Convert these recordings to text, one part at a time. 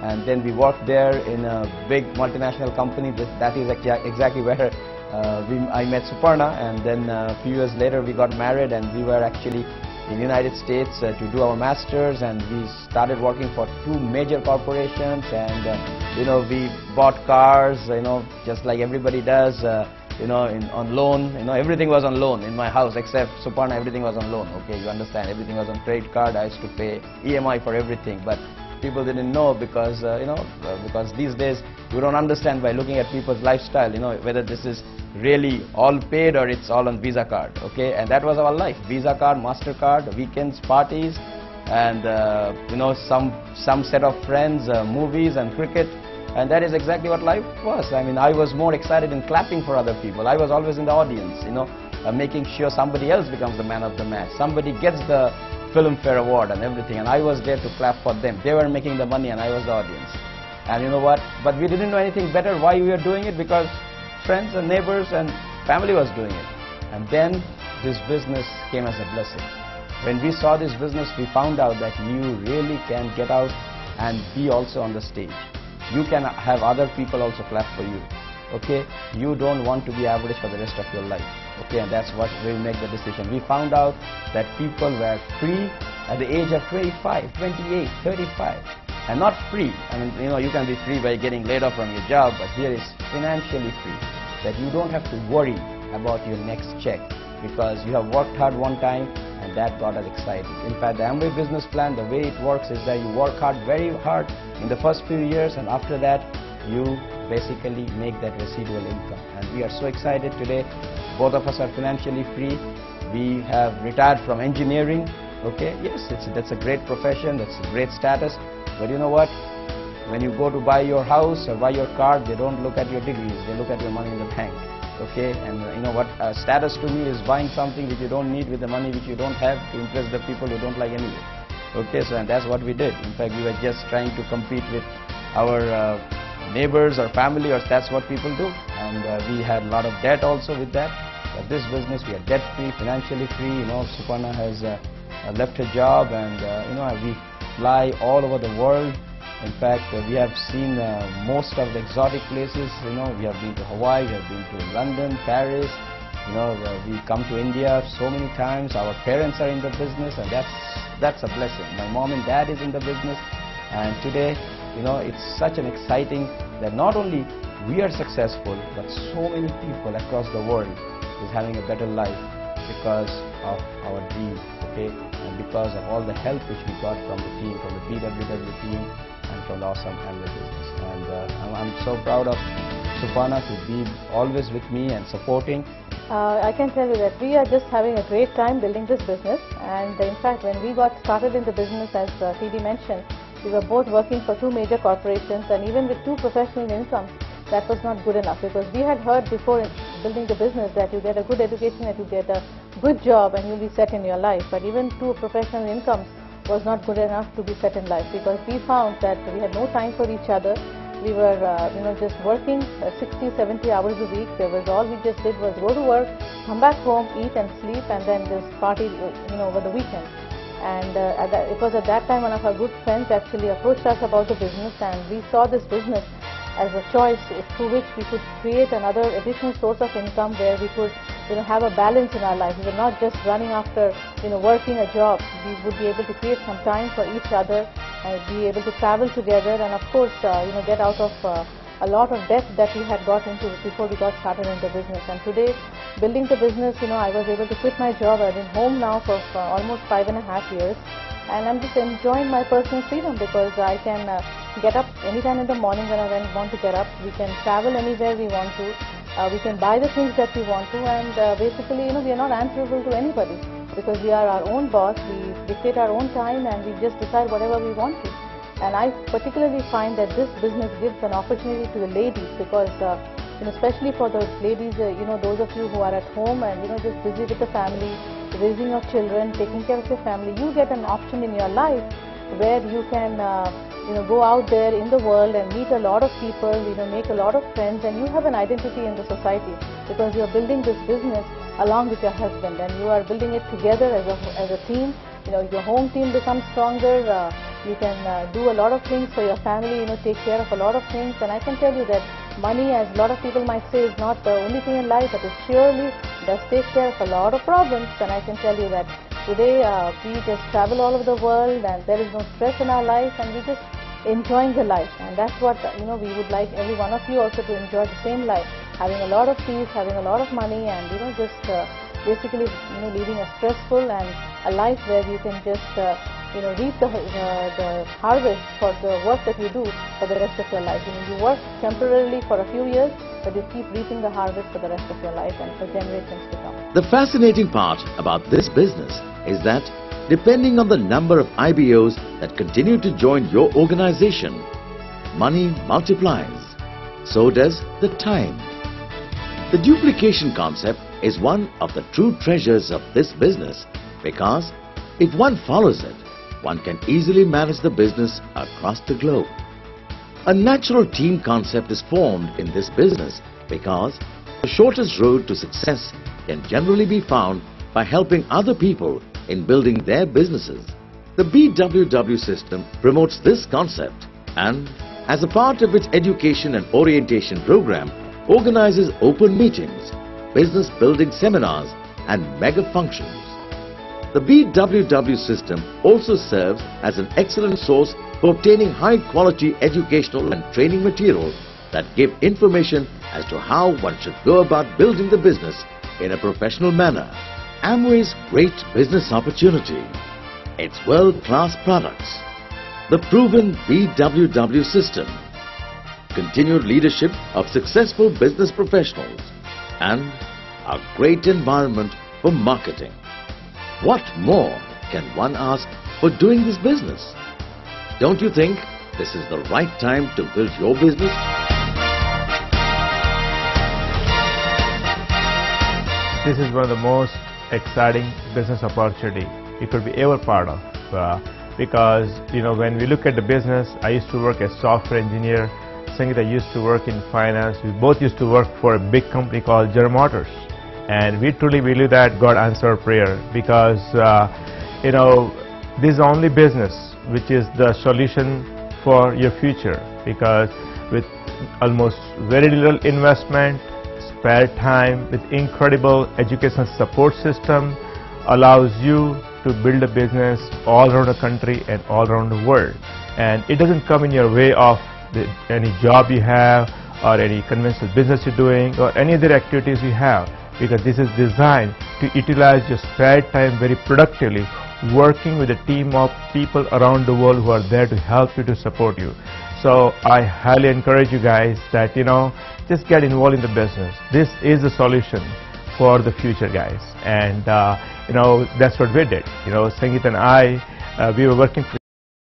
and then we worked there in a big multinational company. That is exactly where I met Suparna, and then a few years later we got married, and we were actually in the United States to do our masters, and we started working for two major corporations, and we bought cars, just like everybody does, on loan. Everything was on loan in my house except Suparna. Everything was on loan. Okay, you understand? Everything was on credit card. I used to pay EMI for everything, but people didn't know because because these days you don't understand by looking at people's lifestyle, whether this is really all paid or it's all on Visa card. Okay, and that was our life: Visa card, MasterCard, weekends, parties, and some set of friends, movies and cricket. And that is exactly what life was. I mean, I was more excited in clapping for other people. I was always in the audience, making sure somebody else becomes the man of the match, somebody gets the Filmfare Award and everything, and I was there to clap for them. They were making the money and I was the audience. And you know what? But we didn't know anything better why we were doing it, because friends and neighbors and family was doing it. And then this business came as a blessing. When we saw this business, we found out that you really can get out and be also on the stage. You can have other people also clap for you. Okay, you don't want to be average for the rest of your life. Okay, and that's what we make the decision. We found out that people were free at the age of 25, 28, 35, and not free. I mean, you can be free by getting laid off from your job, but here is financially free, that you don't have to worry about your next check, because you have worked hard one time, and that got us excited. In fact, the Amway business plan, the way it works is that you work hard, very hard in the first few years, and after that you basically make that residual income. And we are so excited today. Both of us are financially free. We have retired from engineering. Okay, yes, that's a great profession, that's a great status, but you know what? When you go to buy your house or buy your car, they don't look at your degrees, they look at your money in the bank. Okay, and you know what, status to me is buying something which you don't need with the money which you don't have to impress the people you don't like anyway. Okay, so and that's what we did. In fact, we were just trying to compete with our neighbors or family, or that's what people do. And we had a lot of debt also with that. But this business, we are debt free, financially free. Suparna has left her job, and we fly all over the world. In fact, we have seen most of the exotic places. We have been to Hawaii, we have been to London, Paris. We come to India so many times. Our parents are in the business, and that's a blessing. My mom and dad is in the business, and today, it's such an exciting that not only we are successful, but so many people across the world is having a better life because of our dream. Okay, and because of all the help which we got from the team, from the BWW team, and from the awesome Amway business. And I'm so proud of Suparna to be always with me and supporting. I can tell you that we are just having a great time building this business, and in fact when we got started in the business, as TD mentioned, we were both working for two major corporations, and even with two professional incomes, that was not good enough, because we had heard before building the business that you get a good education, that you get a good job and you'll be set in your life. But even two professional incomes was not good enough to be set in life, because we found that we had no time for each other. We were just working 60, 70 hours a week. There was all we just did was go to work, come back home, eat and sleep, and then just party over the weekend. And it was at that time one of our good friends actually approached us about the business, and we saw this business as a choice through which we could create another additional source of income, where we could have a balance in our life. We were not just running after working a job. We would be able to create some time for each other and be able to travel together, and of course get out of a lot of debt that we had got into before we got started in the business. And today, building the business, I was able to quit my job. I've been home now for almost 5.5 years, and I'm just enjoying my personal freedom, because I can get up anytime in the morning when I want to get up. We can travel anywhere we want to. We can buy the things that we want to, and basically, we are not answerable to anybody, because we are our own boss. We dictate our own time, and we just decide whatever we want to. And I particularly find that this business gives an opportunity to the ladies, because especially for the ladies, those of you who are at home and just busy with the family, raising your children, taking care of your family, you get an option in your life where you can go out there in the world and meet a lot of people, make a lot of friends, and you have an identity in the society, because you are building this business along with your husband, and you are building it together as a team. Your home team becomes stronger, You can do a lot of things for your family, take care of a lot of things. And I can tell you that money, as a lot of people might say, is not the only thing in life, but it surely does take care of a lot of problems. And I can tell you that today we just travel all over the world, and there is no stress in our life, and we just enjoying the life. And that's what we would like every one of you also to enjoy the same life, having a lot of peace, having a lot of money, and just basically leading a stressful and a life where you can just reap the harvest for the work that you do for the rest of your life. You work temporarily for a few years, but you keep reaping the harvest for the rest of your life and for generations to come. The fascinating part about this business is that depending on the number of IBOs that continue to join your organization, money multiplies. So does the time. The duplication concept is one of the true treasures of this business, because if one follows it, one can easily manage the business across the globe. A natural team concept is formed in this business because the shortest road to success can generally be found by helping other people in building their businesses. The BWW system promotes this concept and, as a part of its education and orientation program, organizes open meetings, business building seminars and mega functions. The BWW system also serves as an excellent source for obtaining high-quality educational and training material that give information as to how one should go about building the business in a professional manner. Amway's great business opportunity, its world-class products, the proven BWW system, continued leadership of successful business professionals, and a great environment for marketing. What more can one ask for doing this business? Don't you think this is the right time to build your business? This is one of the most exciting business opportunity you could be ever part of, because when we look at the business, I used to work as software engineer. Sangeeta used to work in finance. We both used to work for a big company called General Motors, and we truly believe that God answered our prayer, because this is the only business which is the solution for your future, because with almost very little investment, spare time, with incredible education support system, allows you to build a business all around the country and all around the world. And it doesn't come in your way of any job you have or any conventional business you're doing or any other activities you have, because this is designed to utilize your spare time very productively, working with a team of people around the world who are there to help you, to support you. So I highly encourage you guys that just get involved in the business. This is the solution for the future, guys. And that's what we did. Sangeeta and I, we were working.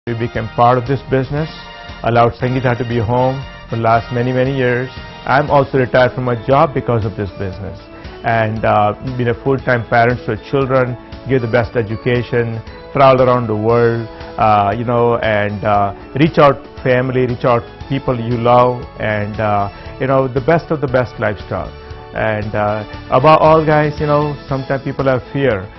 We became part of this business, allowed Sangeeta to be home for the last many years. I'm also retired from my job because of this business, and been a full-time parent to children, give the best education, travel around the world, and reach out family, reach out people you love, and the best of the best lifestyle. And above all, guys, sometimes people have fear,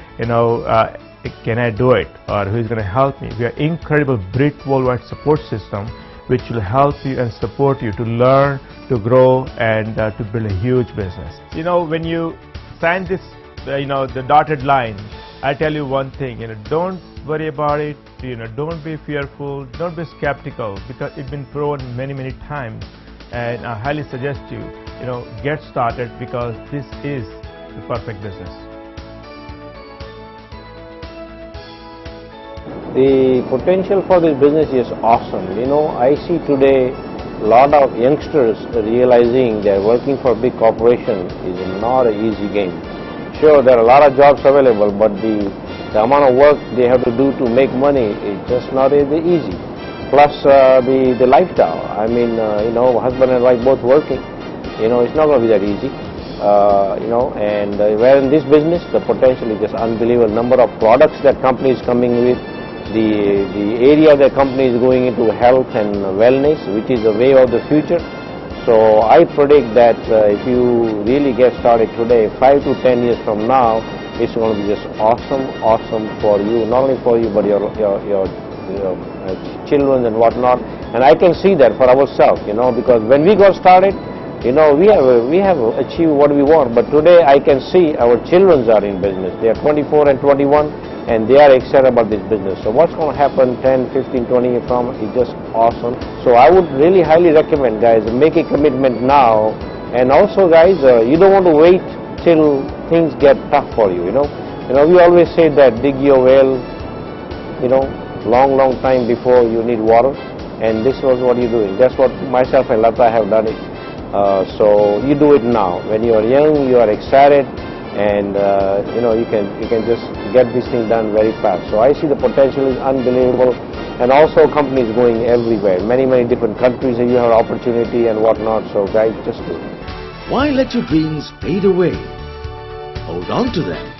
can I do it, or who's going to help me? We are incredible BRIT worldwide support system which will help you and support you to learn, to grow, and to build a huge business. When you sign this, the dotted line, I tell you one thing, don't worry about it, don't be fearful, don't be skeptical, because it's been proven many times, and I highly suggest you, get started, because this is the perfect business. The potential for this business is awesome. I see today a lot of youngsters realizing that working for a big corporation is not an easy game. Sure, there are a lot of jobs available, but the amount of work they have to do to make money is just not easy. Plus the lifestyle. I mean, husband and wife both working, it's not going to be that easy. And where in this business, the potential is just unbelievable. Number of products that company is coming with, the area that company is going into, health and wellness, which is the way of the future. So I predict that if you really get started today, 5 to 10 years from now, it's going to be just awesome for you, not only for you but your children and whatnot. And I can see that for ourselves, you know, because when we got started, you know, we have achieved what we want. But today I can see our children are in business. They are 24 and 21, and they are excited about this business. So what's going to happen 10, 15, 20 years from is just awesome. So I would really highly recommend, guys, make a commitment now. And also, guys, you don't want to wait till things get tough for you, you know. You know, we always say that dig your well, you know, long time before you need water. And this was what you're doing. That's what myself and Lata have done it. So you do it now. When you are young, you are excited, and you know, you can just get this thing done very fast. So I see the potential is unbelievable, and also companies going everywhere, many different countries, and you have opportunity and whatnot. So guys, just do it. Why let your dreams fade away? Hold on to them.